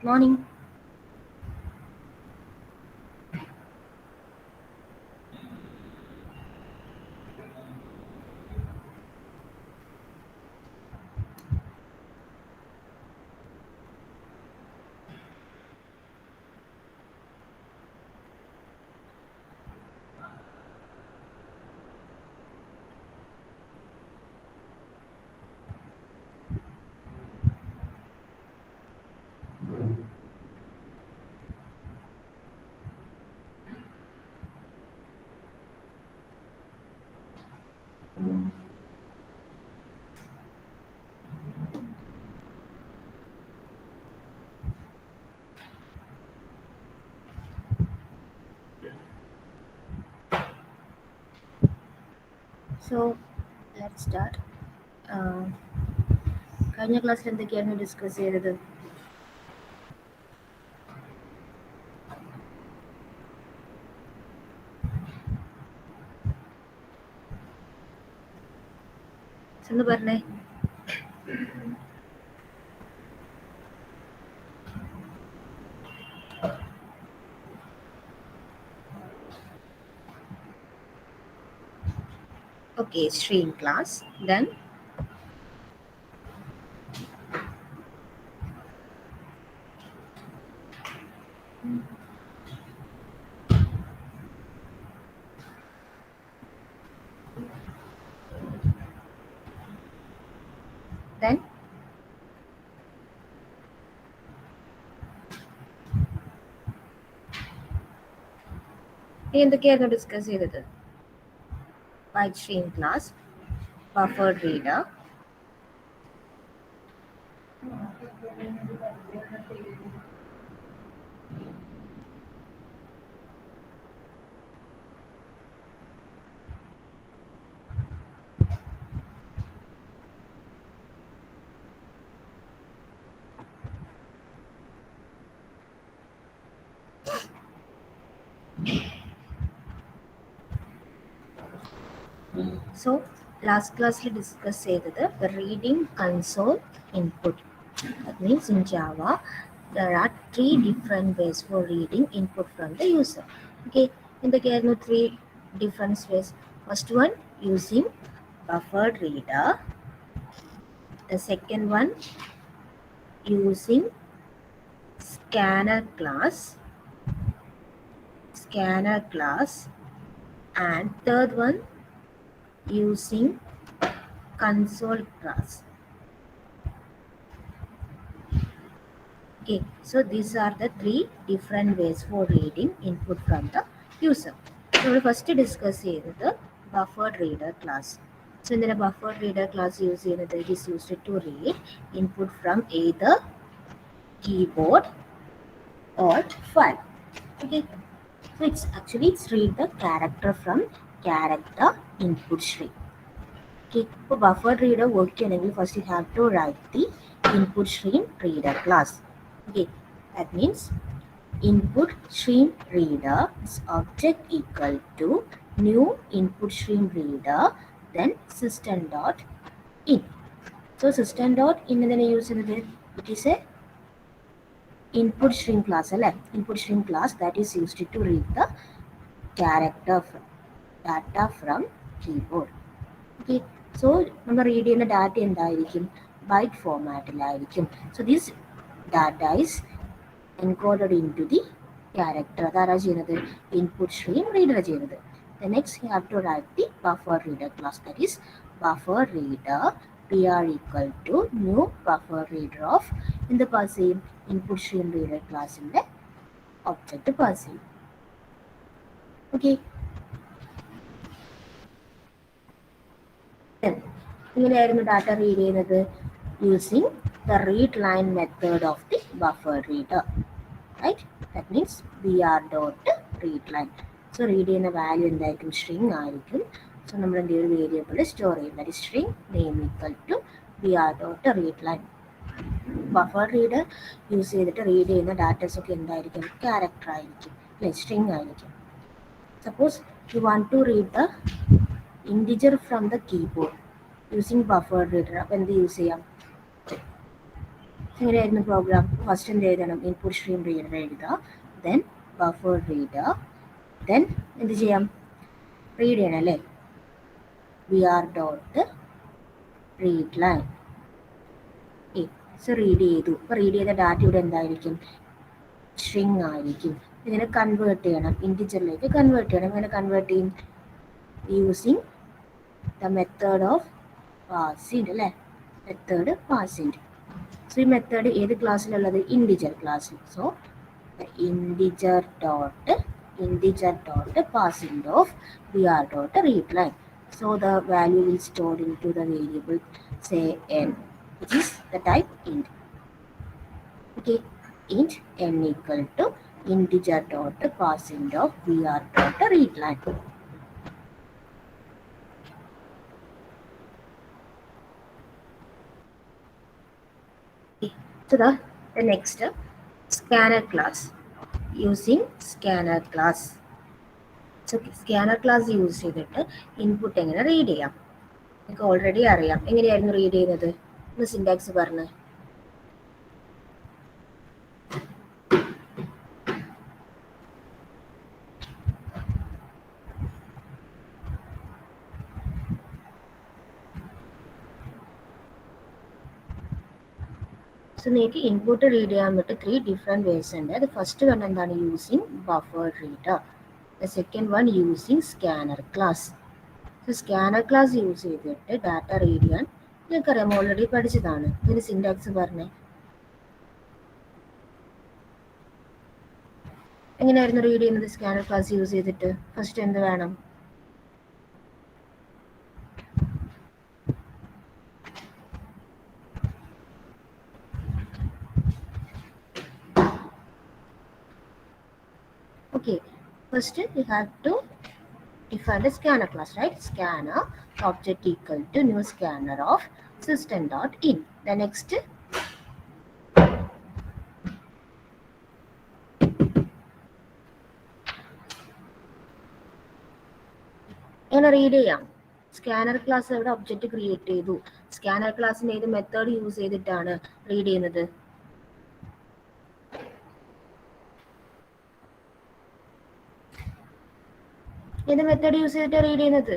Morning. So let's start. Uh, കഴിഞ്ഞ ക്ലാസ്സിൽ എന്തൊക്കെയായിരുന്നു ഡിസ്കസ് ചെയ്തത്? എന്ന് പറഞ്ഞേ. Okay, stream class. Then then എന്തൊക്കെയായിരുന്നു ഡിസ്കസ് ചെയ്തത്? Byte stream class, buffered reader, So last class we discussed the reading console input. That means in Java there are three different ways for reading input from the user. Okay, in the kernel three different ways. First one using buffered reader. The second one using scanner class, and third one using console class. Okay, so these are the three different ways for reading input from the user. So we first discuss here the buffered reader class. So in the buffered reader class it is used to read input from either keyboard or file. Okay, so it's read the character from character input stream. Okay, for buffered reader work first you have to write the input stream reader class. Okay, that means input stream reader is object equal to new input stream reader, then system.in. So system.in use it is a input stream class, input stream class that is used to read the data from keyboard. Okay, so നമ്മൾ read ചെയ്യുന്ന data എന്തായിരിക്കും? Byte formatലായിരിക്കും. So this data is encoded into the character. അതാരാ ചെയ്യുന്നത്? Input stream reader ചെയ്യുന്നത്. The next you have to write the buffer reader class, that is buffer reader PR equal to new buffer reader of in the pass input stream reader class in the object pass. Okay. Then ഇങ്ങനെയായിരുന്നു data read ചെയ്യുന്നത് using the read line method of the buffer reader, right? That means br dot read line. So read ചെയ്യുന്ന value എന്തായിരിക്കും? String ആയിരിക്കും. So നമ്മൾ എന്ത് ഒരു variable store ചെയ്യും, that is string name equal to br dot read line. Buffer reader use ചെയ്തിട്ട് read ചെയ്യുന്ന datas ഒക്കെ എന്തായിരിക്കും? ക്യാരക്ടർ ആയിരിക്കും, അല്ലെ? സ്ട്രിങ് ആയിരിക്കും. Suppose you want to read the integer from the keyboard using buffer reader. അപ്പോൾ എന്ത് യൂസ് ചെയ്യാം? എങ്ങനെയായിരുന്നു പ്രോഗ്രാം? ഫസ്റ്റ് എന്ത് എഴുതണം? ഇൻപുട്ട് സ്ട്രീം റീഡർ എഴുതുക, ദെൻ ബഫർ റീഡർ, ദെൻ എന്ത് ചെയ്യാം? റീഡ് ചെയ്യണം അല്ലേ? V R dot read line. So read ചെയ്തു. അപ്പോൾ റീഡ് ചെയ്ത ഡാറ്റ ഇവിടെ എന്തായിരിക്കും? സ്ട്രിങ് ആയിരിക്കും. ഇതിനെ കൺവേർട്ട് ചെയ്യണം, ഇൻറ്റിജറിലേക്ക് കൺവേർട്ട് ചെയ്യണം. എങ്ങനെ കൺവേർട്ട് ചെയ്യും? Using the method of passing അല്ലേ? Method passing. സോ ഈ മെത്തേഡ് ഏത് ക്ലാസ്സിലുള്ളത്? ഇൻറ്റിജർ ക്ലാസ്സിൽ. So integer dot passing of vr dot read line. So the value will stored into the variable say n, which is the type int. Okay, int n equal to integer dot passing of vr dot read line. So the next scanner class, using scanner class. So scanner class use ചെയ്തിട്ട് input എങ്ങനെ read ചെയ്യാം? നിങ്ങൾക്ക് already അറിയാം. എങ്ങനെയായിരുന്നു read ചെയ്യുന്നത്? ഒന്ന് syntax പറഞ്ഞ്. So നിങ്ങൾക്ക് ഇൻപുട്ട് റീഡ് ചെയ്യാൻ പറ്റും 3 ഡിഫറെൻറ്റ് വേസ് ഉണ്ട്. അത് ഫസ്റ്റ് വൺ എന്താണ്? Using buffer reader. The second one using scanner class. So scanner class use ചെയ്തിട്ട് ഡാറ്റ റീഡ് ചെയ്യാൻ നിങ്ങൾക്കറിയാം, ഓൾറെഡി പഠിച്ചതാണ്. ഇതിന് സിൻടാക്സ് പറഞ്ഞേ. എങ്ങനെയായിരുന്നു റീഡ് ചെയ്യുന്നത് സ്കാനർ ക്ലാസ് യൂസ് ചെയ്തിട്ട്? ഫസ്റ്റ് എന്ത് വേണം? Okay, first you have to define the scanner class, right? Scanner object equal to new scanner of system.in. The next എങ്ങനെ റീഡ് ചെയ്യാം? സ്കാനർ ക്ലാസ് ഇവിടെ ഒബ്ജക്റ്റ് ക്രിയേറ്റ് ചെയ്തു. സ്കാനർ ക്ലാസ്സിന്റെ ഏത് മെത്തേഡ് യൂസ് ചെയ്തിട്ടാണ് റീഡ് ചെയ്യുന്നത്? ഏത് മെത്തേഡ് യൂസ് ചെയ്തിട്ടാണ് റീഡ് ചെയ്യുന്നത്?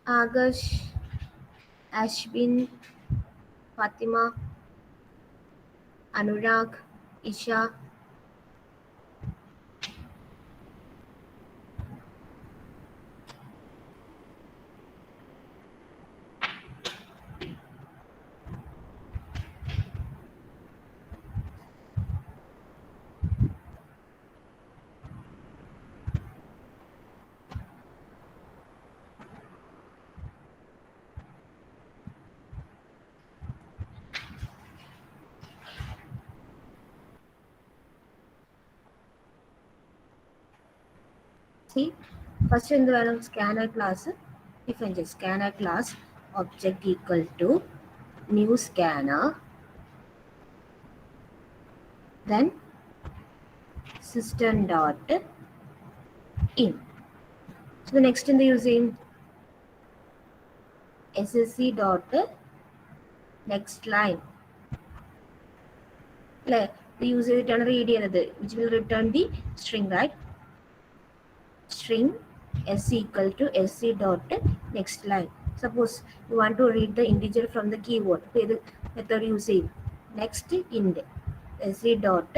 ആകാശ്, അശ്വിൻ, ഫാത്തിമ, അനുരാഗ്, ഇഷ. ഫസ്റ്റ് എന്ത് വേണം? സ്കാനർ ക്ലാസ് ഡിഫൈൻ ചെയ്യും. Scanner class object equal to new scanner, then system dot in. So next എന്ത് യൂസ് ചെയ്യും? SSC ഡോട്ട് നെക്സ്റ്റ് ലൈൻ അല്ലേ? ഇത് യൂസ് ചെയ്തിട്ടാണ് റീഡ് ചെയ്യുന്നത്. Which will return the string, right? string s equal to sc dot next line. Suppose you want to read the integer from the keyboard. The method use ചെയ്യും. next int sc dot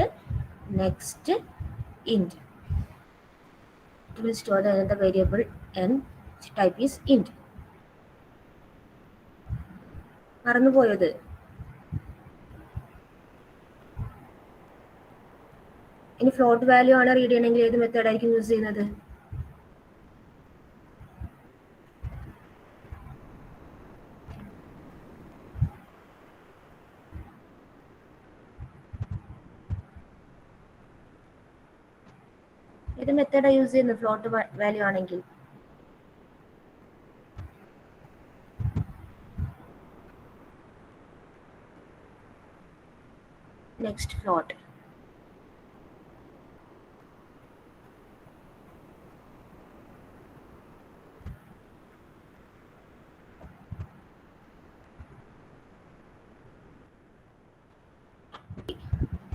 next int. It will store the another variable and type is int. മറന്നു പോയത്? ഇനി float value ആണ് read ചെയ്യണമെങ്കിൽ ഏത് method ആയിരിക്കും use ചെയ്യുന്നത്? ഏത് മെത്തേഡാണ് യൂസ് ചെയ്യുന്നത് ഫ്ലോട്ട് വാല്യൂ ആണെങ്കിൽ? Next float.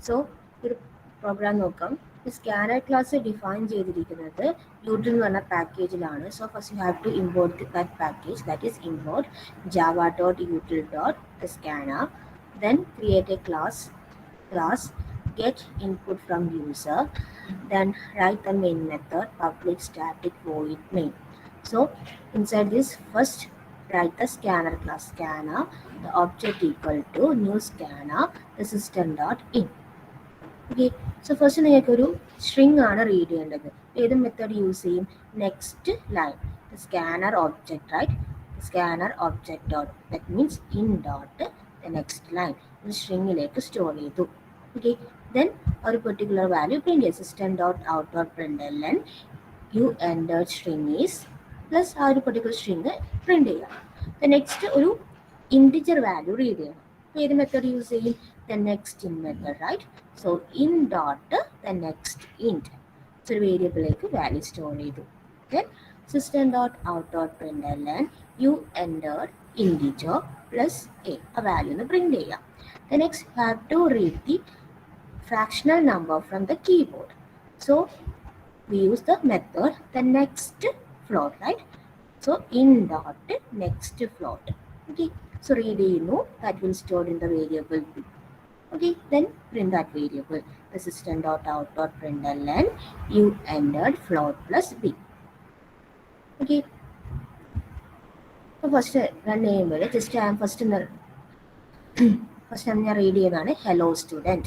സോ ഒരു പ്രോഗ്രാം നോക്കാം. സ്കാനർ ക്ലാസ് ഡിഫൈൻ ചെയ്തിരിക്കുന്നത് യൂട്ടിൽ എന്ന് പറഞ്ഞ പാക്കേജിലാണ്. So first you have to import that package, that is import java.util.scanner. Then create a class get input from user. Then write the main method public static void main. So inside this, first write the scanner class. Scanner, the object equal to new scanner, the system.in. Okay, so first നിങ്ങൾക്കൊരു string ആണ് read ചെയ്യേണ്ടത്. ഏത് method use ചെയ്യും? Next line, scanner object, right? Scanner object dot, that means in dot the next line സ്ട്രിങ്ങിലേക്ക് store ചെയ്തു. Okay, then ഒരു particular value print ചെയ്യും. System dot out dot print you enter string is plus ആ ഒരു particular string print ചെയ്യാം. Next ഒരു integer value read ചെയ്യണം. ഏത് മെത്തേഡ് യൂസ് ചെയ്യും? The next in method, right? So in dot the next int, so ഒരു വേരിയബിളിലേക്ക് value store ചെയ്തു. Then system dot out dot print you enter integer plus a, ആ value ഒന്ന് print ചെയ്യാം. The next have to read the fractional number from the keyboard. So we use the method the next float, right? So in dot next float. Okay, so read that will store in the variable b. Okay, then print that variable. The system dot out dot println you entered float plus b. Okay, so first run name just I am first time read ചെയ്യുന്നതാണ് hello student.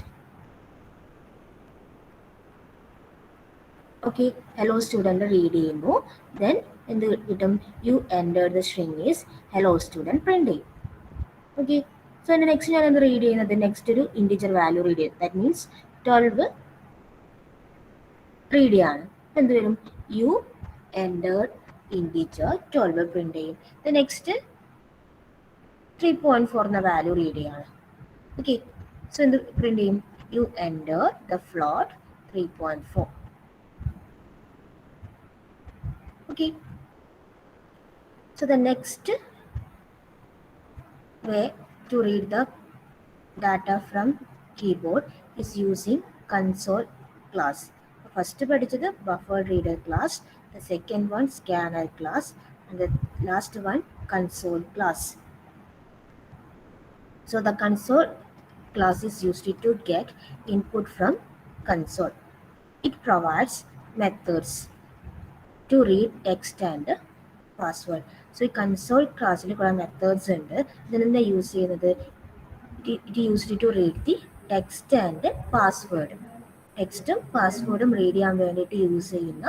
Okay, hello student read ചെയ്യുന്നു. Then എന്ത് കിട്ടും? You enter the string is hello student print ചെയ്യും. Okay, so എൻ്റെ next ഞാൻ എന്ത് read ചെയ്യുന്നത്? Next ഒരു ഇൻറ്റിജർ വാല്യൂ റീഡ് ചെയ്യും. ദാറ്റ് മീൻസ് 12 റീഡ് ചെയ്യാണ്. എന്ത് വരും? യു എൻ്റർ ഇൻറ്റിജർ 12 പ്രിന്റ് ചെയ്യും. ദ നെക്സ്റ്റ് 3.4 എന്ന വാല്യൂ റീഡ് ചെയ്യാണ്. ഓക്കെ, സോ എന്ത് പ്രിന്റ് ചെയ്യും? You enter the float 3.4. Okay, so the next way to read the data from keyboard is using console class. First പഠിച്ചത് buffer reader class, the second one scanner class, and the last one console class. So the console class is used to get input from console. It provides methods to read text and password. So ഈ console ക്ലാസ്സിൽ കുറേ methods ഉണ്ട്. ഇതിനെന്താ use ചെയ്യുന്നത്? It used to read the text and password. ടെക്സ്റ്റും പാസ്വേഡും read ചെയ്യാൻ വേണ്ടിയിട്ട് യൂസ് ചെയ്യുന്ന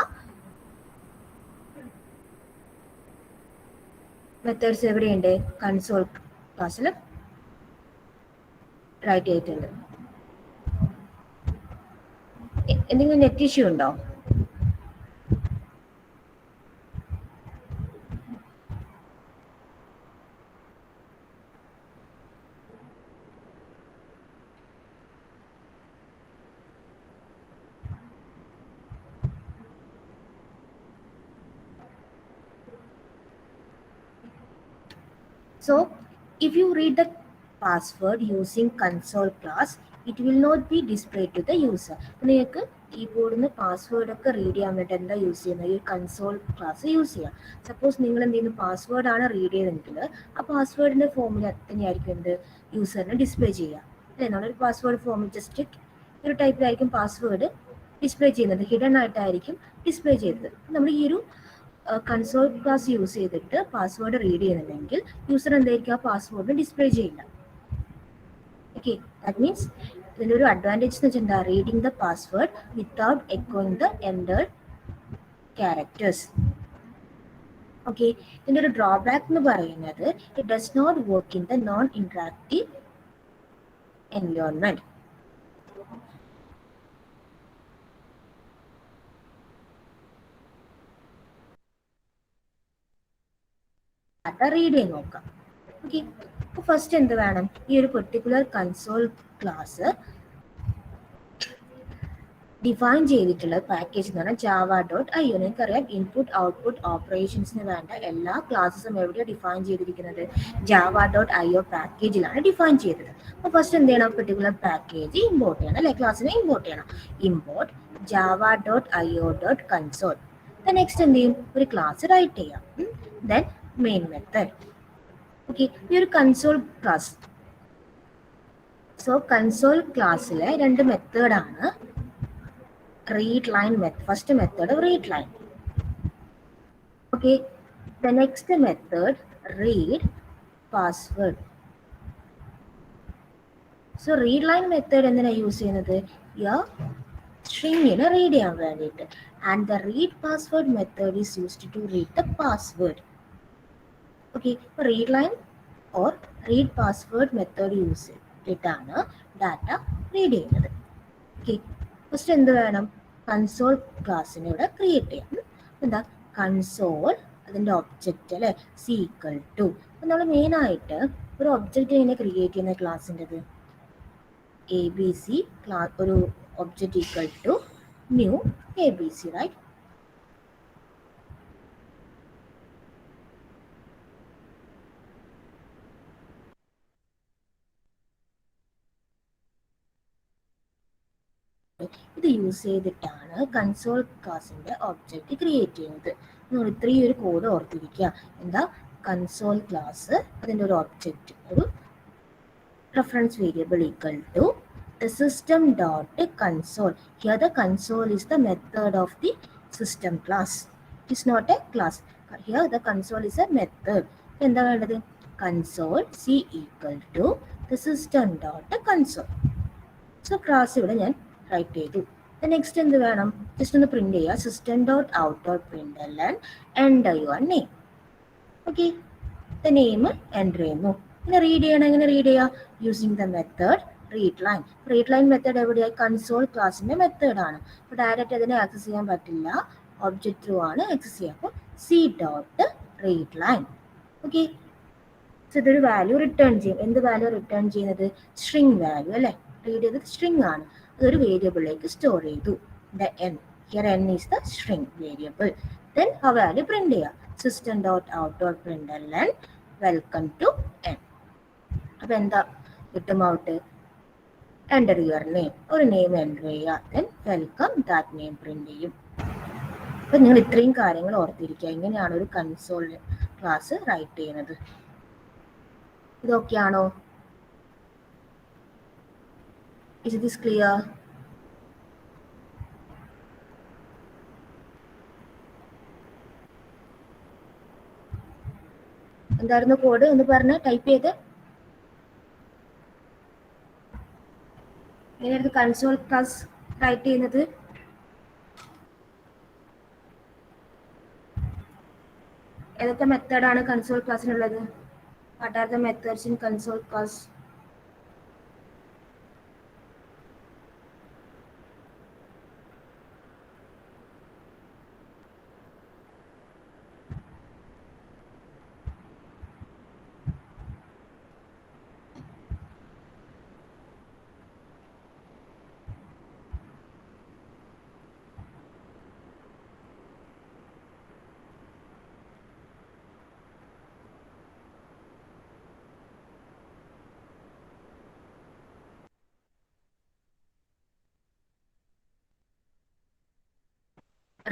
മെത്തേഡ്സ് എവിടെയുണ്ട്? കൺസോൾ ക്ലാസ്സിൽ റൈറ്റ് ചെയ്തിട്ടുണ്ട്. എന്തെങ്കിലും നെറ്റ് ഇഷ്യൂ ഉണ്ടോ? So if you read the password using console class, it will not be displayed to the user. നിങ്ങൾക്ക് കീബോർഡിൽ നിന്ന് പാസ്വേഡ് ഒക്കെ റീഡ് ചെയ്യാൻ വേണ്ടി എന്താ യൂസ് ചെയ്യുന്നത്? ഈ കൺസോൾ ക്ലാസ് യൂസ് ചെയ്യാം. സപ്പോസ് നിങ്ങൾ എന്ത് ചെയ്യുന്നു? പാസ്വേഡാണ് റീഡ് ചെയ്തെങ്കിൽ ആ പാസ്വേഡിൻ്റെ ഫോമിൽ തന്നെയായിരിക്കും എന്ത് യൂസറിന് ഡിസ്പ്ലേ ചെയ്യുക. അല്ലേ? നമ്മളൊരു പാസ്വേഡ് ഫോമിൽ ജസ്റ്റ് ഒരു ടൈപ്പിലായിരിക്കും പാസ്വേഡ് ഡിസ്പ്ലേ ചെയ്യുന്നത്, ഹിഡൻ ആയിട്ടായിരിക്കും ഡിസ്പ്ലേ ചെയ്തത്. നമ്മൾ ഈ ഒരു കൺസോൾ ക്ലാസ് യൂസ് ചെയ്തിട്ട് പാസ്വേഡ് റീഡ് ചെയ്യുന്നുണ്ടെങ്കിൽ യൂസർ എന്തായിരിക്കും? ആ പാസ്വേഡ് ഡിസ്പ്ലേ ചെയ്യില്ല. ഓക്കെ, ദാറ്റ് മീൻസ് ഇതിൻ്റെ ഒരു അഡ്വാൻറ്റേജ് എന്ന് വെച്ചാൽ എന്താ? റീഡിങ് ദ പാസ്വേഡ് വിത്തൗട്ട് എക്കോയിങ് ദ എൻ്റർ ക്യാരക്ടേഴ്സ്. ഓക്കെ, ഇതിൻ്റെ ഒരു ഡ്രോബാക്ക് എന്ന് പറയുന്നത് it does not work in the non interactive environment. Data read ചെയ്ത് നോക്കാം. ഓക്കെ, അപ്പോൾ ഫസ്റ്റ് എന്ത് വേണം, ഈ ഒരു പെർട്ടിക്കുലർ കൺസോൾ ക്ലാസ് ഡിഫൈൻ ചെയ്തിട്ടുള്ള പാക്കേജ് എന്ന് പറഞ്ഞാൽ java.io. നിങ്ങൾക്കറിയാം ഇൻപുട്ട് ഔട്ട്പുട്ട് ഓപ്പറേഷൻസിന് വേണ്ട എല്ലാ ക്ലാസ്സും എവിടെയാണ് ഡിഫൈൻ ചെയ്തിരിക്കുന്നത്, java.io പാക്കേജിലാണ് ഡിഫൈൻ ചെയ്തത്. അപ്പോൾ ഫസ്റ്റ് എന്ത് ചെയ്യണം, പെർട്ടിക്കുലർ പാക്കേജ് ഇമ്പോർട്ട് ചെയ്യണം അല്ലെ, ക്ലാസ്സിനെ ഇമ്പോർട്ട് ചെയ്യണം. Import java.io.console. നെക്സ്റ്റ് എന്ത് ചെയ്യും, ഒരു ക്ലാസ് റൈറ്റ് ചെയ്യാം. Then main method. ഓക്കെ, ഈ ഒരു കൺസോൾ ക്ലാസ്, സോ കൺസോൾ ക്ലാസ്സിലെ രണ്ട് മെത്തേഡാണ് read line method. First method read line. Okay, the next method read password. So read line method എന്തിനാ യൂസ് ചെയ്യുന്നത്, സ്ട്രിങ്ങിനെ റീഡ് ചെയ്യാൻ വേണ്ടിയിട്ട്. And the read password method is used to read the password. Okay, read line or read password method use ചെയ്തിട്ടാണ് data read ചെയ്യുന്നത്. Okay, first എന്ത് വേണം, console ക്ലാസ്സിനെ ഇവിടെ ക്രിയേറ്റ് ചെയ്യാം. എന്താ കൺസോൾ, അതിൻ്റെ ഒബ്ജക്റ്റ് അല്ലെ, സീക്വൽ ടു. അപ്പം നമ്മൾ മെയിനായിട്ട് ഒരു ഒബ്ജക്റ്റ് എങ്ങനെ ക്രിയേറ്റ് ചെയ്യുന്ന ക്ലാസ്സിൻ്റെത്, ABC ക്ലാസ്, ഒരു object equal to new ABC, right. ഇത് യൂസ് ചെയ്തിട്ടാണ് കൺസോൾ ക്ലാസിന്റെ ഒബ്ജക്റ്റ് ക്രിയേറ്റ് ചെയ്യുന്നത്. നിങ്ങൾ ഇത്രയും ഒരു കോഡ് ഓർത്തിരിക്കുക. എന്താ, കൺസോൾ ക്ലാസ്, അതിൻ്റെ ഒരു ഒബ്ജക്റ്റ്, ഒരു reference variable equal to the system dot console. Here the console is the method of the system class. It is not a class. Here the console is a method. എന്താ വേണ്ടത്, console c equal to the system dot console. So class ഇവിടെ ഞാൻ right ചെയ്തു. Next എന്ത് വേണം, just ഒന്ന് print ചെയ്യുക, system dot out dot print enter your name. Okay, the name enter ചെയ്യുന്നു. പിന്നെ റീഡ് ചെയ്യണം, എങ്ങനെ റീഡ് ചെയ്യുക, using the method read line. Read line method എവിടെയായി, കൺസോൾ ക്ലാസിന്റെ മെത്തേഡാണ്. അപ്പോൾ ഡയറക്റ്റ് അതിനെ ആക്സസ് ചെയ്യാൻ പറ്റില്ല, ഒബ്ജക്റ്റ് ത്രൂ ആണ് ആക്സസ് ചെയ്യുക. അപ്പോൾ C dot read line. Okay, so ഇതൊരു വാല്യൂ റിട്ടേൺ ചെയ്യും. എന്ത് വാല്യൂ റിട്ടേൺ ചെയ്യുന്നത്, സ്ട്രിങ് വാല്യൂ അല്ലേ, റീഡ് ചെയ്തത് സ്ട്രിങ് ആണ്, അതൊരു വേരിയബിളിലേക്ക് സ്റ്റോർ ചെയ്തു. The n, here n is the string variable. Then ആ വാല്യൂ പ്രിന്റ് ചെയ്യുക, system dot out dot print welcome to n. അപ്പൊ എന്താ കിട്ടും ഔട്ട്, എൻ്റർ യുവർ നെയിം, ഒരു നെയിം എൻ്റർ ചെയ്യുക, then welcome that name print ചെയ്യും. അപ്പൊ നിങ്ങൾ ഇത്രയും കാര്യങ്ങൾ ഓർത്തിരിക്കുക, ഇങ്ങനെയാണ് ഒരു കൺസോൾ ക്ലാസ് റൈറ്റ് ചെയ്യുന്നത്. ഇതൊക്കെയാണോ, is this clear? എന്തായിരുന്നു കോഡ് എന്ന് പറഞ്ഞ് ടൈപ്പ് ചെയ്ത്, എങ്ങനെയായിരുന്നു കൺസോൾ ക്ലാസ് റൈറ്റ് ചെയ്യുന്നത്, ഏതൊക്കെ മെത്തേഡാണ് കൺസോൾ ക്ലാസ്സിനുള്ളത്, what are the methods in console class?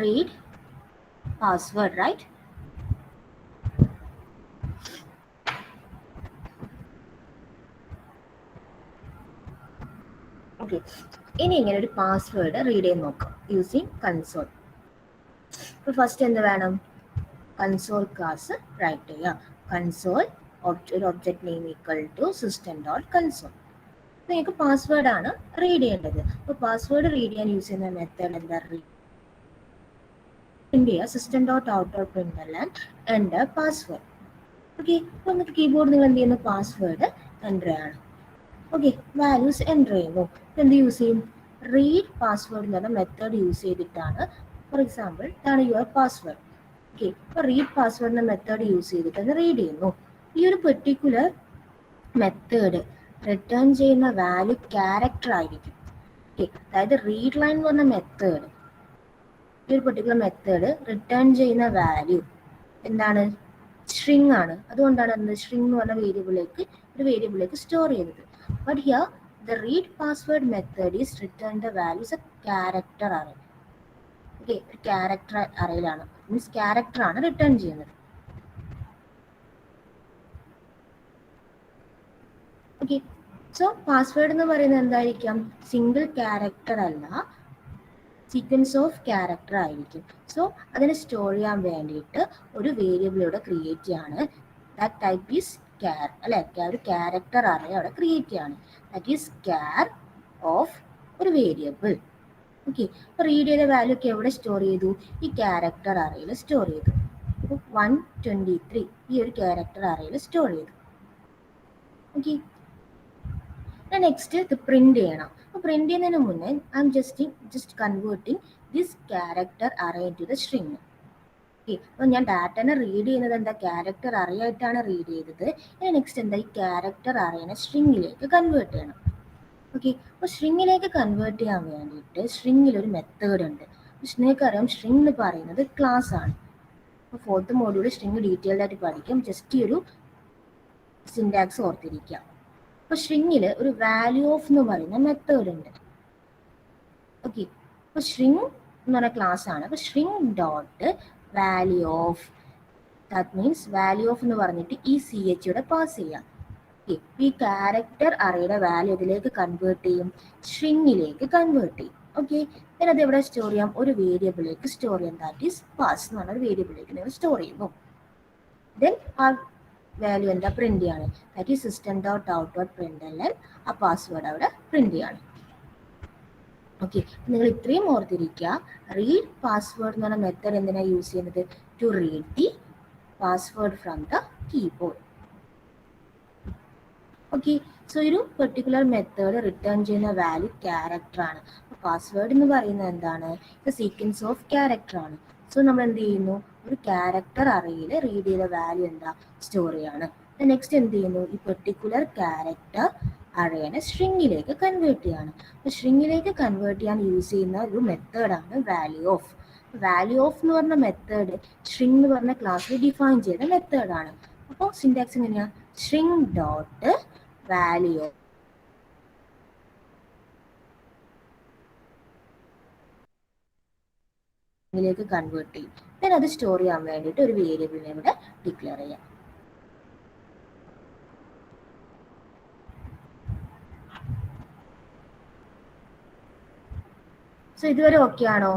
Read password, right? Okay, ഇനി ഇങ്ങനെ ഒരു പാസ്വേഡ് റീഡ് ചെയ്ത് നോക്കാം യൂസിങ് കൺസോൾ. ഇപ്പോൾ ഫസ്റ്റ് എന്ത് വേണം, കൺസോൾ ക്ലാസ് റൈറ്റ് ചെയ്യുക, കൺസോൾ ഒരു object name equal to system dot console. നിങ്ങൾക്ക് പാസ്വേഡാണ് റീഡ് ചെയ്യേണ്ടത്. അപ്പോൾ പാസ്വേഡ് റീഡ് ചെയ്യാൻ യൂസ് ചെയ്യുന്ന മെത്തേഡ് എന്താ, പ്രിന്റ് ചെയ്യുക, system dot out dot print enter password. Okay, അപ്പോൾ നമുക്ക് കീബോർഡ് നിങ്ങൾ എന്ത് ചെയ്യുന്നു, പാസ്വേഡ് എൻ്റർ ചെയ്യണം. ഓക്കെ, വാല്യൂസ് എൻ്റർ ചെയ്യുന്നു. എന്ത് യൂസ് ചെയ്യും, റീഡ് പാസ്വേഡ് എന്ന് പറഞ്ഞ മെത്തേഡ് യൂസ് ചെയ്തിട്ടാണ്. ഫോർ എക്സാമ്പിൾ, ഇതാണ് യുവർ പാസ്വേഡ്, ഓക്കെ, അപ്പോൾ റീഡ് പാസ്വേഡ് എന്ന മെത്തേഡ് യൂസ് ചെയ്തിട്ട് റീഡ് ചെയ്യുന്നു. ഈ ഒരു പെർട്ടിക്കുലർ മെത്തേഡ് റിട്ടേൺ ചെയ്യുന്ന വാല്യൂ ക്യാരക്ടർ ആയിരിക്കും. ഓക്കെ, അതായത് റീഡ് ലൈൻ എന്ന് പറഞ്ഞ മെത്തേഡ്, ഈ ഒരു പെർട്ടിക്കുലർ മെത്തേഡ് റിട്ടേൺ ചെയ്യുന്ന വാല്യൂ എന്താണ്? സ്ട്രിങ് ആണ്. അതുകൊണ്ടാണ് എന്ത് സ്ട്രിങ് എന്ന് പറഞ്ഞ വേരിയബിളിലേക്ക് സ്റ്റോർ ചെയ്യുന്നത്. But here the read password method is written the values A character array. Okay, ഒരു ക്യാരക്ടർ അറേയിലാണ്, മീൻസ് ക്യാരക്ടർ ആണ് റിട്ടേൺ ചെയ്യുന്നത്. ഓക്കെ, സോ പാസ്വേഡ് എന്ന് പറയുന്നത് എന്തായിരിക്കാം? സിംഗിൾ ക്യാരക്ടർ അല്ല, സീക്വൻസ് ഓഫ് ക്യാരക്ടർ ആയിരിക്കും. സോ അതിനെ സ്റ്റോർ ചെയ്യാൻ വേണ്ടിയിട്ട് ഒരു വേരിയബിൾ ഇവിടെ ക്രിയേറ്റ് ചെയ്യാണ്. ദാറ്റ് ടൈപ്പ് ഈസ് ക്യാർ, അല്ലെ? ഒരു ക്യാരക്ടർ അറേ അവിടെ ക്രിയേറ്റ് ചെയ്യാണ്. ദാറ്റ് ഈസ് ക്യാർ ഓഫ് ഒരു വേരിയബിൾ. ഓക്കെ, അപ്പോൾ റീഡ് ചെയ്ത വാല്യൂ ഒക്കെ എവിടെ സ്റ്റോർ ചെയ്തു? ഈ ക്യാരക്ടർ അറേയിൽ സ്റ്റോർ ചെയ്തു. 123 ഈ ഒരു ക്യാരക്ടർ അറേയിൽ സ്റ്റോർ ചെയ്തു. ഓക്കെ, നെക്സ്റ്റ് ഇത് പ്രിന്റ് ചെയ്യണം. അപ്പോൾ പ്രിന്റ് ചെയ്യുന്നതിന് മുന്നേ I am just converting this character array to the string. Okay, അപ്പോൾ ഞാൻ ഡാറ്റനെ റീഡ് ചെയ്യുന്നത് എന്താ? ക്യാരക്ടർ അറേ ആയിട്ടാണ് റീഡ് ചെയ്തത്. ഇനി നെക്സ്റ്റ് എന്താ? ഈ ക്യാരക്ടർ അറേനെ സ്ട്രിങ്ങിലേക്ക് കൺവേർട്ട് ചെയ്യണം. ഓക്കെ, അപ്പോൾ സ്ട്രിങ്ങിലേക്ക് കൺവേർട്ട് ചെയ്യാൻ വേണ്ടിയിട്ട് സ്ട്രിങ്ങിൽ ഒരു മെത്തേഡ് ഉണ്ട്. നിങ്ങൾക്ക് അറിയാം സ്ട്രിങ് എന്ന് പറയുന്നത് ക്ലാസ് ആണ്. അപ്പോൾ 4th മോഡ്യൂളിൽ സ്ട്രിങ് ഡീറ്റെയിൽഡ് ആയിട്ട് പഠിക്കും. ജസ്റ്റ് ഈ ഒരു സിൻടാക്സ് ഓർത്തിരിക്കുക. അപ്പോൾ സ്ട്രിങ്ങിൽ ഒരു വാല്യൂ ഓഫ് എന്ന് പറയുന്ന മെത്തേഡ് ഉണ്ട്. ഓക്കെ, അപ്പോൾ സ്ട്രിങ് എന്ന് പറഞ്ഞ ക്ലാസ് ആണ്. അപ്പോൾ string dot value of, that means value of എന്ന് പറഞ്ഞിട്ട് ഈ CH ഇവിടെ പാസ് ചെയ്യാം. ഈ ക്യാരക്ടർ അറേയുടെ വാല്യൂ ഇതിലേക്ക് കൺവേർട്ട് ചെയ്യും, സ്ട്രിങ്ങിലേക്ക് കൺവേർട്ട് ചെയ്യും. ഓക്കെ, then അത് എവിടെ സ്റ്റോർ ചെയ്യാം? ഒരു വേരിയബിളിലേക്ക് സ്റ്റോർ ചെയ്യാം. ദാറ്റ് ഈസ് പാസ് എന്ന് പറഞ്ഞ ഒരു വേരിയബിളിലേക്ക് നിങ്ങൾ സ്റ്റോർ ചെയ്യുന്നു. ദെൻ ആ വാല്യൂ എന്താ? പ്രിന്റ് ചെയ്യാണ്. That is system dot out dot print. ആ പാസ്വേഡ് അവിടെ പ്രിന്റ് ചെയ്യാണ്. ഓക്കെ, നിങ്ങൾ ഇത്രയും ഓർത്തിരിക്കുക. റീഡ് പാസ്വേഡ് എന്ന് പറഞ്ഞ മെത്തേഡ് എന്തിനാണ് യൂസ് ചെയ്യുന്നത്? To read the password from the keyboard. Okay, so ഒരു പെർട്ടിക്കുലർ മെത്തേഡ് റിട്ടേൺ ചെയ്യുന്ന വാല്യൂ ക്യാരക്ടർ ആണ്. പാസ്വേഡ് എന്ന് പറയുന്നത് എന്താണ്? സീക്വൻസ് ഓഫ് ക്യാരക്ടർ ആണ്. സോ നമ്മൾ എന്ത് ചെയ്യുന്നു? ഒരു ക്യാരക്ടർ അറേയിൽ റീഡ് ചെയ്ത വാല്യൂ എന്താ? സ്റ്റോർ ചെയ്യാണ്. നെക്സ്റ്റ് എന്ത് ചെയ്യുന്നു? ഈ പെർട്ടിക്കുലർ ക്യാരക്ടർ അറേനെ സ്ട്രിങ്ങിലേക്ക് കൺവേർട്ട് ചെയ്യാണ്. അപ്പോൾ സ്ട്രിങ്ങിലേക്ക് കൺവേർട്ട് ചെയ്യാൻ യൂസ് ചെയ്യുന്ന ഒരു മെത്തേഡാണ് വാല്യൂ ഓഫ്. വാല്യൂ ഓഫ് എന്ന് പറഞ്ഞ മെത്തേഡ് സ്ട്രിങ് എന്ന് പറഞ്ഞ ക്ലാസ്സിൽ ഡിഫൈൻ ചെയ്ത മെത്തേഡാണ്. അപ്പോൾ സിൻടാക്സ് എങ്ങനെയാണ്? സ്ട്രിങ് ഡോട്ട് വാല്യൂ ിലേക്ക് കൺവേർട്ട് ചെയ്യും. then അത് സ്റ്റോർ ചെയ്യാൻ വേണ്ടിയിട്ട് ഒരു വേരിയബിളിനെ ഇവിടെ ഡിക്ലെയർ ചെയ്യാം. സോ ഇതുവരെ ഓക്കെ ആണോ?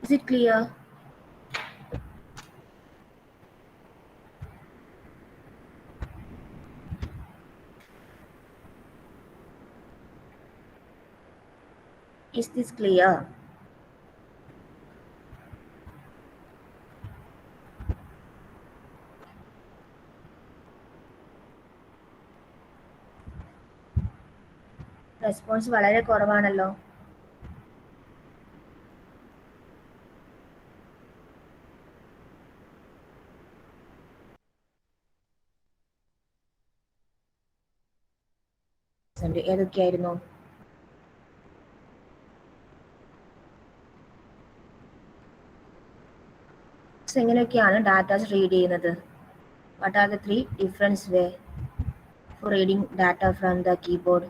Is it clear? Is this clear? Response വളരെ കുറവാണല്ലോ. ഏതൊക്കെയായിരുന്നു? എങ്ങനെയൊക്കെയാണ് ഡാറ്റാസ് റീഡ് ചെയ്യുന്നത്? What are the 3 difference way for reading data from the keyboard?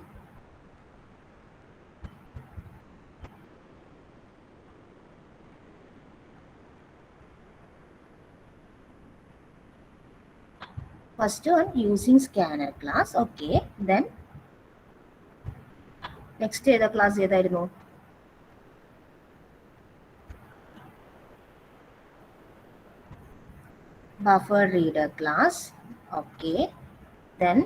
First one using scanner class. Okay, then next ഏതാ class ഏതായിരുന്നു? Buffer reader class. Okay, then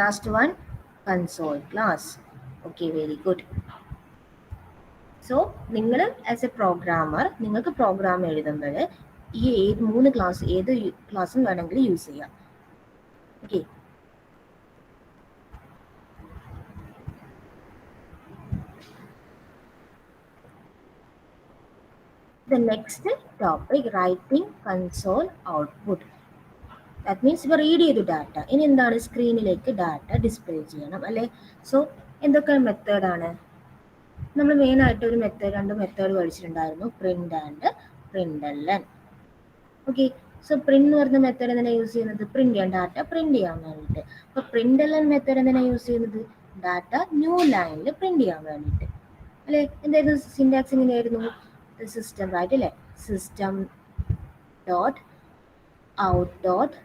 last one console class. Okay, very good. So നിങ്ങൾ as A programmer നിങ്ങൾക്ക് programme എഴുതുമ്പോൾ ഈ 3 class ഏത് ക്ലാസ്സും വേണമെങ്കിൽ use ചെയ്യാം. Okay, The next topic, writing console output. That means ഇപ്പോൾ റീഡ് ചെയ്തു ഡാറ്റ. ഇനി എന്താണ്, സ്ക്രീനിലേക്ക് ഡാറ്റ ഡിസ്പ്ലേ ചെയ്യണം അല്ലേ. സോ എന്തൊക്കെ മെത്തേഡാണ് നമ്മൾ മെയിനായിട്ട് ഒരു മെത്തേഡ്, രണ്ട് മെത്തേഡ് പഠിച്ചിട്ടുണ്ടായിരുന്നു, print and println. Okay, so print എന്ന് പറയുന്ന മെത്തേഡ് എന്തിനാണ് യൂസ് ചെയ്യുന്നത്, പ്രിന്റ് ചെയ്യാൻ, ഡാറ്റ പ്രിന്റ് ചെയ്യാൻ വേണ്ടിയിട്ട്. അപ്പോൾ പ്രിന്റ്എൽഎൻ മെത്തേഡ് എന്തിനാണ് യൂസ് ചെയ്യുന്നത്, ഡാറ്റ ന്യൂ ലൈനിൽ പ്രിന്റ് ചെയ്യാൻ വേണ്ടിയിട്ട് അല്ലേ. എന്തായിരുന്നു സിൻടാക്സ്, എങ്ങനെയായിരുന്നു, സിസ്റ്റം റൈറ്റ് അല്ലേ, system dot out dot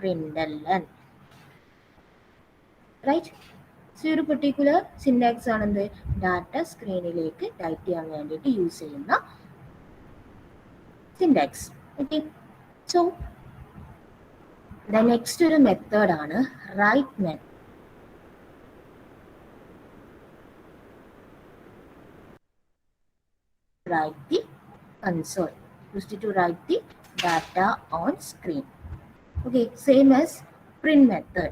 println right. So ഒരു പെർട്ടിക്കുലർ സിൻടാക്സ് ആണെന്ത്, ഡാറ്റ സ്ക്രീനിലേക്ക് ടൈപ്പ് ചെയ്യാൻ വേണ്ടിയിട്ട് യൂസ് ചെയ്യുന്ന syntax. Okay, so the next ഒരു മെത്തേഡ് ആണ് write method. Write the console, used to write the data on screen. Okay, same as print method.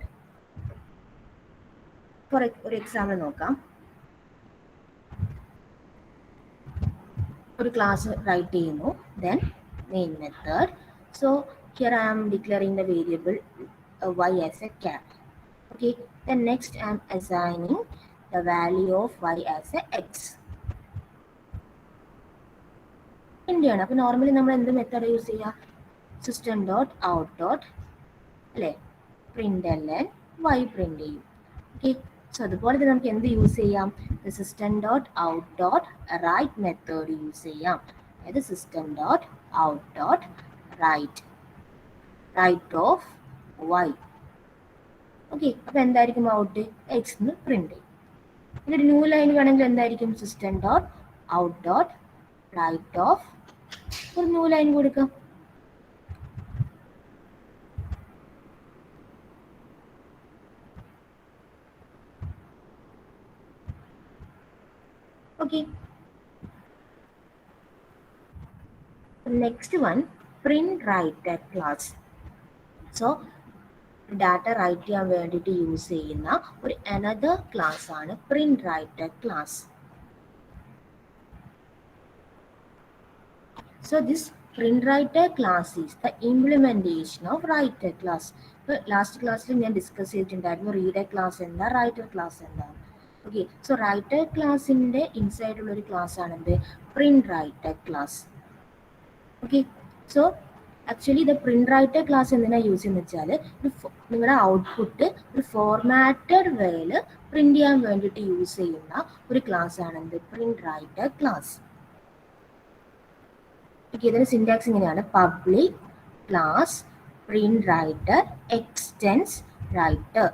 For ഒരു example നോക്കാം. ഒരു ക്ലാസ് റൈറ്റ് ചെയ്യുന്നു, then main method. So here I am declaring the variable y as a char. Okay, then next I am assigning the value of y as a x. ആണ്. അപ്പോൾ normally നമ്മൾ എന്ത് method use ചെയ്യുക, system dot out dot അല്ലേ println y print ചെയ്യും. Okay, so അതുപോലെ തന്നെ നമുക്ക് എന്ത് യൂസ് ചെയ്യാം, system dot out dot write method use ചെയ്യാം. അതായത് system dot out dot write of y. Okay, അപ്പോൾ എന്തായിരിക്കും ഔട്ട്, എക്സ് എന്ന് പ്രിന്റ് ചെയ്യും. ഇതൊരു ന്യൂ ലൈൻ വേണമെങ്കിൽ എന്തായിരിക്കും, system dot out dot write of ഒരു ന്യൂ ലൈൻ കൊടുക്കാം. Okay, next one, print writer class. So data write ചെയ്യാൻ വേണ്ടിയിട്ട് യൂസ് ചെയ്യുന്ന ഒരു അനദർ ക്ലാസ് ആണ് print writer class. So this print writer class is the implementation of writer class. ഇപ്പോൾ last ക്ലാസ്സിൽ ഞാൻ ഡിസ്കസ് ചെയ്തിട്ടുണ്ടായിരുന്നു റീഡർ ക്ലാസ് എന്താ, റൈറ്റർ ക്ലാസ് എന്താ. ഓക്കെ, സോ റൈറ്റർ ക്ലാസ്സിൻ്റെ ഇൻസൈഡുള്ള ഒരു ക്ലാസ് ആണെന്ത്, print writer class. Okay, so actually ഇത് പ്രിന്റ് റൈറ്റർ ക്ലാസ് എന്തിനാണ് യൂസ് ചെയ്യുന്നത് വെച്ചാൽ നിങ്ങളുടെ ഔട്ട്പുട്ട് ഒരു ഫോർമാറ്റഡ് വേയിൽ പ്രിന്റ് ചെയ്യാൻ വേണ്ടിയിട്ട് യൂസ് ചെയ്യുന്ന ഒരു ക്ലാസ് ആണെന്ത്, പ്രിന്റ് റൈറ്റർ ക്ലാസ്. ഓക്കെ, ഇതിന് സിൻടാക്സ് ഇങ്ങനെയാണ്, public class print writer extends writer.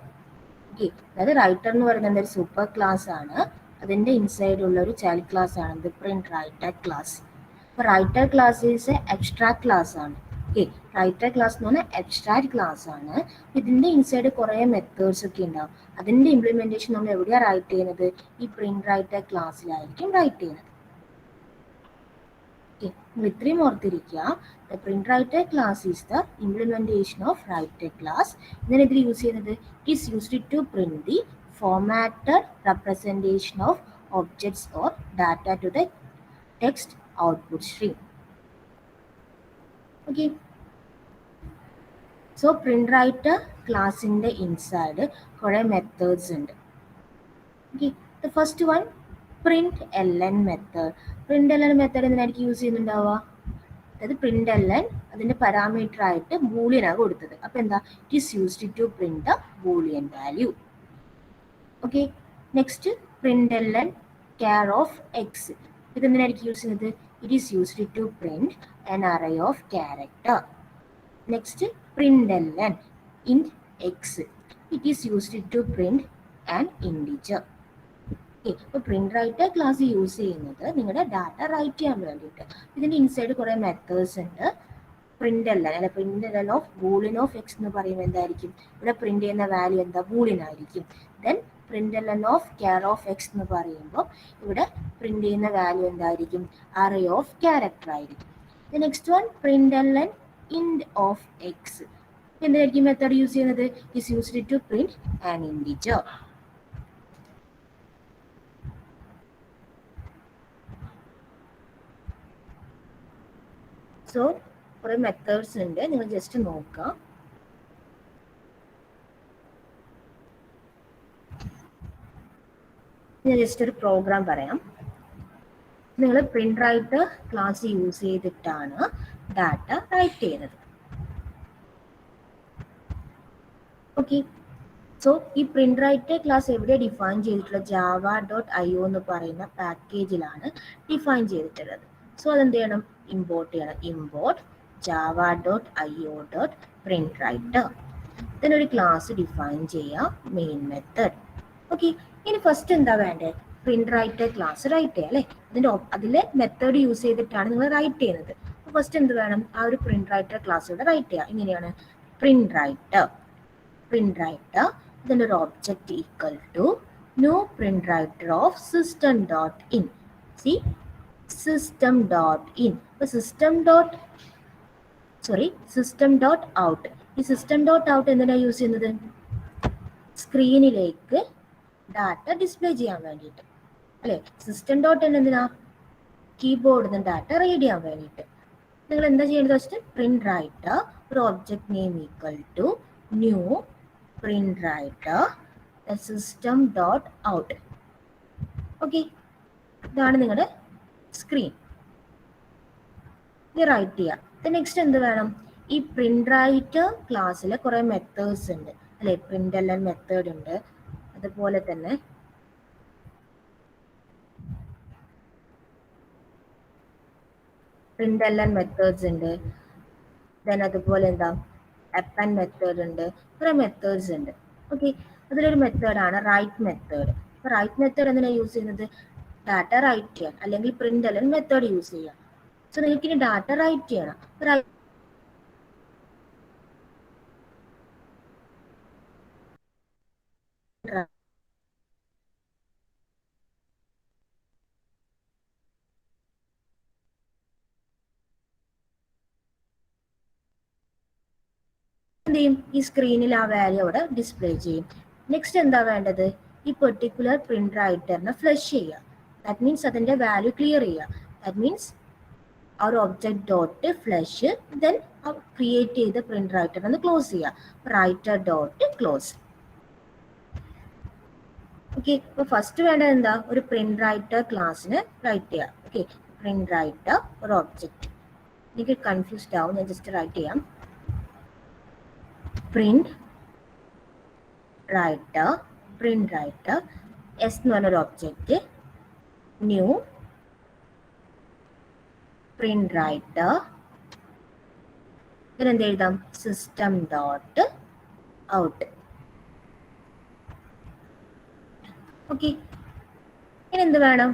Okay, അതായത് റൈറ്റർ എന്ന് പറയുന്നത് ഒരു സൂപ്പർ ക്ലാസ് ആണ്, അതിൻ്റെ ഇൻസൈഡുള്ള ഒരു ചൈൽഡ് ക്ലാസ് ആണ് പ്രിന്റ് റൈറ്റർ ക്ലാസ്. അപ്പോൾ writer class is abstract class ആണ്. ഓക്കെ, റൈറ്റർ ക്ലാസ് എന്ന് പറഞ്ഞാൽ എബ്സ്ട്രാക്ട് ക്ലാസ് ആണ്. ഇതിൻ്റെ ഇൻസൈഡ് കുറേ മെത്തേഡ്സ് ഒക്കെ ഉണ്ടാവും. അതിൻ്റെ ഇംപ്ലിമെൻറ്റേഷൻ നമ്മൾ എവിടെയാണ് റൈറ്റ് ചെയ്യുന്നത്, ഈ പ്രിന്റ് റൈറ്റർ ക്ലാസ്സിലായിരിക്കും റൈറ്റ് ചെയ്യുന്നത്. ഓക്കെ, നിങ്ങൾ ഇത്രയും ഓർത്തിരിക്കുക, the print writer class is the implementation of writer class. ഇതിന് ഇതിൽ യൂസ് ചെയ്യുന്നത്, it is used to print the formatted representation of objects or data to the text output stream. Okay, so print writer ക്ലാസിൻ്റെ inside കുറേ methods ഉണ്ട്. Okay, the first one print L N method. Print L N method എന്തിനായിരിക്കും use ചെയ്യുന്നുണ്ടാവുക, അതായത് print L N അതിൻ്റെ parameter ആയിട്ട് ബൂളിയനാണ് കൊടുത്തത്. അപ്പോൾ എന്താ, it is used to print the boolean value. Okay, next print L N care of X. ഇതെന്തിനായിരിക്കും യൂസ് ചെയ്യുന്നത്, it is used to print an array of character. Next, println int x. It is used to print an integer. ഇപ്പോൾ print writer class use ചെയ്യുന്നത് നിങ്ങളുടെ data write ചെയ്യാൻ വേണ്ടിയിട്ട്. ഇതിൻ്റെ inside കുറേ methods ഉണ്ട്. പ്രിന്റ്എൽഎൻ അല്ലെ, പ്രിന്റ്എൽഎൻ ഓഫ് ബൂളിയൻ ഓഫ് എക്സ് എന്ന് പറയുമ്പോൾ എന്തായിരിക്കും, ഇവിടെ പ്രിന്റ് ചെയ്യുന്ന വാല്യൂ എന്താ, ബൂളിയൻ ആയിരിക്കും. Then print L N of care of X എന്ന് പറയുമ്പോൾ ഇവിടെ പ്രിന്റ് ചെയ്യുന്ന വാല്യൂ എന്തായിരിക്കും, അറേ ഓഫ് ക്യാരക്ടർ ആയിരിക്കും. The next one, println int of x. എന്തായിരിക്കും മെത്തേഡ് യൂസ് ചെയ്യുന്നത്, is used to print an integer. So കുറേ മെത്തേഡ്സ് ഉണ്ട്, നിങ്ങൾ ജസ്റ്റ് നോക്കുക. ഞാൻ ജസ്റ്റ് ഒരു പ്രോഗ്രാം പറയാം. നിങ്ങൾ പ്രിന്റ് റൈറ്റർ ക്ലാസ് യൂസ് ചെയ്തിട്ടാണ് ഡാറ്റ റൈറ്റ് ചെയ്യുന്നത്. ഓക്കെ, സോ ഈ പ്രിന്റ് റൈറ്റർ ക്ലാസ് എവിടെ ഡിഫൈൻ ചെയ്തിട്ടുള്ള java.io എന്ന് പറയുന്ന പാക്കേജിലാണ് ഡിഫൈൻ ചെയ്തിട്ടുള്ളത്. സോ അതെന്ത് ചെയ്യണം, ഇമ്പോർട്ട് ചെയ്യണം. Import java.io.printriter. ഇതിനൊരു ക്ലാസ് ഡിഫൈൻ ചെയ്യാം, മെയിൻ മെത്തേഡ്. ഓക്കെ, ഇനി ഫസ്റ്റ് എന്താ വേണ്ടത്, പ്രിന്റ് റൈറ്റർ ക്ലാസ് റൈറ്റ് ചെയ്യാം അല്ലേ. അതിലെ മെത്തേഡ് യൂസ് ചെയ്തിട്ടാണ് നിങ്ങൾ റൈറ്റ് ചെയ്യുന്നത്. ഫസ്റ്റ് എന്ത് വേണം, ആ ഒരു പ്രിന്റ് റൈറ്റർ ക്ലാസ് ഇവിടെ റൈറ്റ് ചെയ്യാം. ഇങ്ങനെയാണ് പ്രിന്റ് റൈറ്റർ. then ഒരു object equal to new print writer of system.in. see system.in. system.out. ഈ system.out എന്തിനാ യൂസ് ചെയ്യുന്നത്, സ്ക്രീനിലേക്ക് ഡാറ്റ ഡിസ്പ്ലേ ചെയ്യാൻ വേണ്ടിയിട്ട് അല്ലേ. system.in എന്തിനാ, കീബോർഡിൽ നിന്ന് ഡാറ്റ റീഡ് ചെയ്യാൻ വേണ്ടിയിട്ട്. നിങ്ങൾ എന്താ ചെയ്യേണ്ടത് വെച്ചിട്ട്, പ്രിന്റ് റൈറ്റർ ഒരു object name equal to new print writer system.out. Okay, ഇതാണ് നിങ്ങളുടെ സ്ക്രീൻ. ഇത് റൈറ്റ് ചെയ്യുക. നെക്സ്റ്റ് എന്ത് വേണം, ഈ പ്രിന്റ് റൈറ്റർ ക്ലാസ്സിൽ കുറേ മെത്തേഡ്സ് ഉണ്ട് അല്ലെ. println മെത്തേഡ് ഉണ്ട്, അതുപോലെ തന്നെ println മെത്തേഡ്സ് ഉണ്ട്. ദെൻ അതുപോലെ എന്താ append മെത്തേഡ് ഉണ്ട്, കുറെ മെത്തേഡ്സ് ഉണ്ട്. ഓക്കെ, അതിലൊരു മെത്തേഡാണ് റൈറ്റ് മെത്തേഡ്. അപ്പോൾ റൈറ്റ് മെത്തേഡ് എന്തിനാണ് യൂസ് ചെയ്യുന്നത്, ഡാറ്റ റൈറ്റ് ചെയ്യാൻ, അല്ലെങ്കിൽ println മെത്തേഡ് യൂസ് ചെയ്യാം. സോ നിങ്ങൾക്ക് ഇനി ഡാറ്റ റൈറ്റ് ചെയ്യണം. എന്ത് ചെയ്യും, ഈ സ്ക്രീനിൽ ആ വാല്യൂ അവിടെ ഡിസ്പ്ലേ ചെയ്യും. നെക്സ്റ്റ് എന്താ വേണ്ടത്, ഈ പെർട്ടിക്കുലർ പ്രിന്റ് റൈറ്ററിനെ ഫ്ലഷ് ചെയ്യുക. ദാറ്റ് മീൻസ് അതിന്റെ വാല്യൂ ക്ലിയർ ചെയ്യുക. ദാറ്റ് മീൻസ് ആ ഒരു object dot flush, then create ചെയ്ത പ്രിന്റ് റൈറ്റർ ഒന്ന് ക്ലോസ് ചെയ്യുക. Writer dot close. ഓക്കെ, ഇപ്പൊ ഫസ്റ്റ് വേണ്ടത് എന്താ, ഒരു പ്രിന്റ് റൈറ്റർ ക്ലാസ്സിന് റൈറ്റ് ചെയ്യുക. ഓക്കെ, പ്രിന്റ് റൈറ്റർ ഒരു ഒബ്ജക്റ്റ്. എനിക്ക് കൺഫ്യൂസ്ഡ് ആവും, ഞാൻ ജസ്റ്റ് റൈറ്റ് ചെയ്യാം. പ്രിന്റ് റൈറ്റർ എസ് എന്ന് പറഞ്ഞൊരു ഒബ്ജക്റ്റ്, ന്യൂ പ്രിന്റ് റൈറ്റർ, ഇതിനെന്ത് എഴുതാം, system.out. ഓക്കെ, ഇനി എന്ത് വേണം,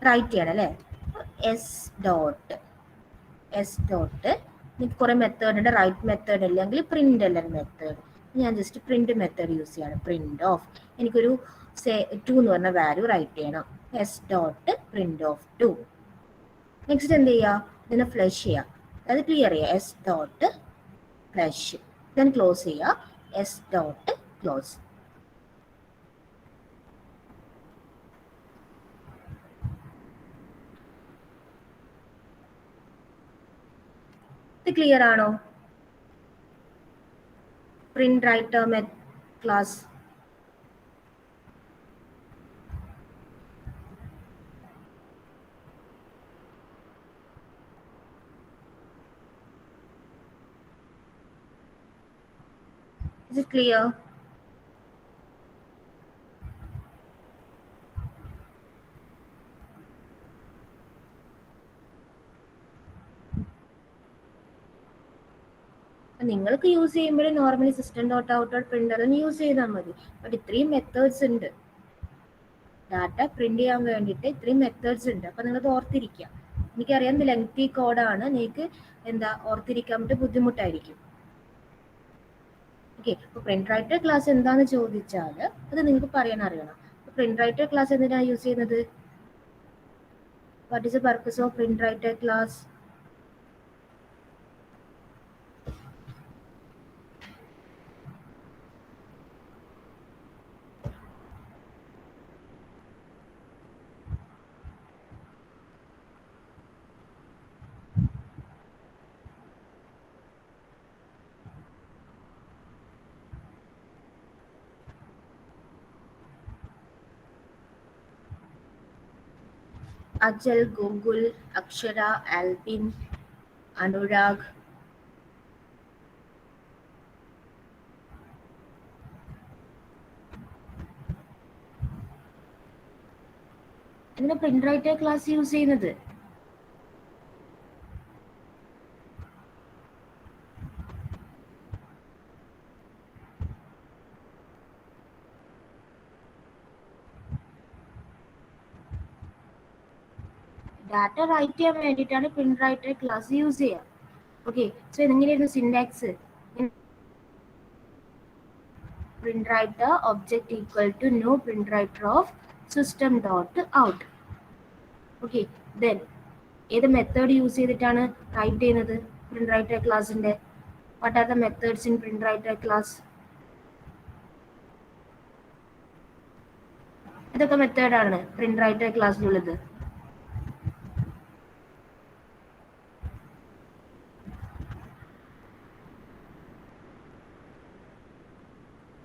റൈറ്റ് ചെയ്യണം അല്ലേ. എസ് ഡോട്ട് നിങ്ങൾക്ക് കുറെ മെത്തേഡ് ഉണ്ട്, റൈറ്റ് മെത്തേഡ് അല്ലെങ്കിൽ println മെത്തേഡ്. ഞാൻ ജസ്റ്റ് പ്രിന്റ് മെത്തേഡ് യൂസ് ചെയ്യാണ്. പ്രിന്റ് ഓഫ്, എനിക്കൊരു 2 എന്ന് പറഞ്ഞ വാല്യൂ റൈറ്റ് ചെയ്യണം. S dot print of 2. Next എന്ത് ചെയ്യുക, ഇതിനെ ഫ്ലഷ് ചെയ്യുക, അത് ക്ലിയർ ചെയ്യുക. S dot flush, then close ചെയ്യുക. S dot close. ഇത് ക്ലിയർ ആണോ, print writer class? Is it clear? നിങ്ങൾക്ക് യൂസ് ചെയ്യുമ്പോൾ നോർമലി system.out println യൂസ് ചെയ്താൽ മതി. ബട്ട് ഇത്രയും മെത്തേഡ്സ് ഉണ്ട്, ഡാറ്റ പ്രിന്റ് ചെയ്യാൻ വേണ്ടിയിട്ട് ഇത്രയും മെത്തേഡ്സ് ഉണ്ട്. അപ്പൊ നിങ്ങളത് ഓർത്തിരിക്കുക. എനിക്കറിയാം ലെങ്തി കോഡാണ്, നിങ്ങൾക്ക് എന്താ ഓർത്തിരിക്കാൻ വേണ്ടി ബുദ്ധിമുട്ടായിരിക്കും. ഓക്കെ, ഇപ്പൊ പ്രിന്റ് റൈറ്റർ ക്ലാസ് എന്താന്ന് ചോദിച്ചാൽ അത് നിങ്ങൾക്ക് പറയാൻ അറിയണം. പ്രിന്റ് റൈറ്റർ ക്ലാസ് എന്തിനാണ് യൂസ് ചെയ്യുന്നത്, what is the purpose of print writer class? Ajal, Gokul, Akshara, Alpin, Anurag. ഇതിന് പ്രിന്റ് റൈറ്റർ ക്ലാസ് യൂസ് ചെയ്യുന്നത്. ഡാറ്റ റൈറ്റ് ചെയ്യാൻ വേണ്ടിയിട്ടാണ് പ്രിന്റ് റൈറ്റർ ക്ലാസ് യൂസ് ചെയ്യുക. ഓക്കെ, സോ ഇതെങ്ങനെയായിരുന്നു syntax? Print writer object equal to new print writer of system dot out. Okay, then ഏത് method use ചെയ്തിട്ടാണ് write ചെയ്യുന്നത് print writer ക്ലാസിന്റെ? What are the methods in print writer class? ഇതൊക്കെ മെത്തേഡാണ് print writer ക്ലാസ്സിലുള്ളത്.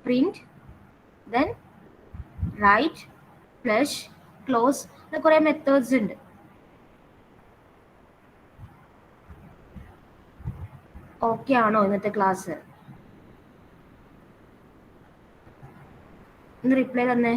Print, then write, flush, close, അങ്ങനെ കുറെ methods ഉണ്ട്. ഓക്കെ ആണോ ഇന്നത്തെ ക്ലാസ്? ഒന്ന് റിപ്ലൈ തന്നെ.